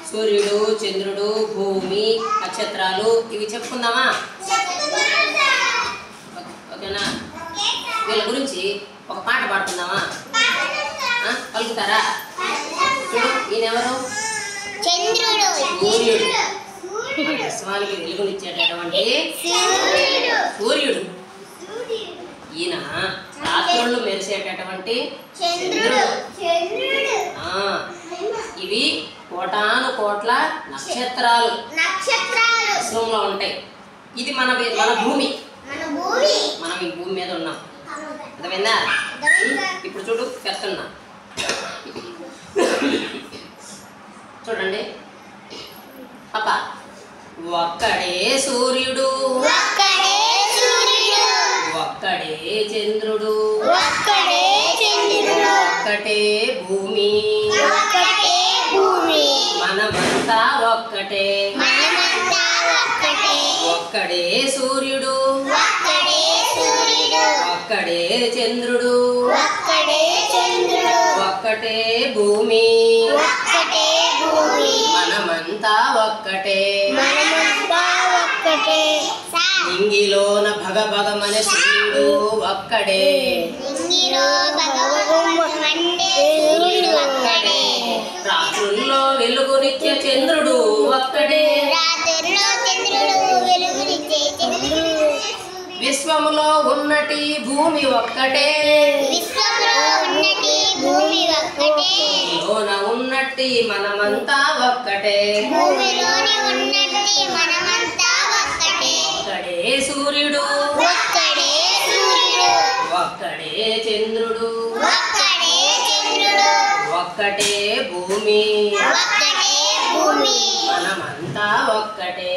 సూర్యుడు, చంద్రుడు, భూమి, నక్షత్రాలు ఇవి చెప్పుకుందామా? ఓకేనా? వీళ్ళ గురించి ఒక పాట పాడుకుందామా? పలుకుతారా? చూడు, ఈయనెవరు? సూర్యుడు. మన విశ్వానికి వెలుగునిచ్చేటటువంటి సూర్యుడు. ఈయన రాత్రుళ్ళు మెరిసేటటువంటి చంద్రుడు. ఇవి కోటాను కోట్ల నక్షత్రాలు విశ్వంలో ఉంటాయి. ఇది మన భూమి. మనం ఈ భూమి మీద ఉన్నాం. అర్థమైందా? ఇప్పుడు చూడు, చెప్తున్నా చూడండి పాప. ఒక్కడే సూర్యుడు, ఒక్కడే చంద్రుడు, ఒక్కటే భూమి, మనమంతా ఒక్కటే. ఒక్కడే సూర్యుడు, ఒక్కడే చంద్రుడు, ఒక్కటే భూమి, మనమంతా ఒక్కటే. ఇంగిలోన భగభగమనే సూర్యుడు ఒక్కడే, రాత్రుల్లో వెలుగునిచ్చే చంద్రుడు ఒక్కడే. విశ్వములో ఉన్నటి భూమి ఒక్కటే, లోన ఉన్నట్టి మనమంతా ఒక్కటే. ఒక్కడే సూర్యుడు, ఒక్కడే చంద్రుడు, ఒక్కటే భూమి, మనమంతా ఒక్కటే.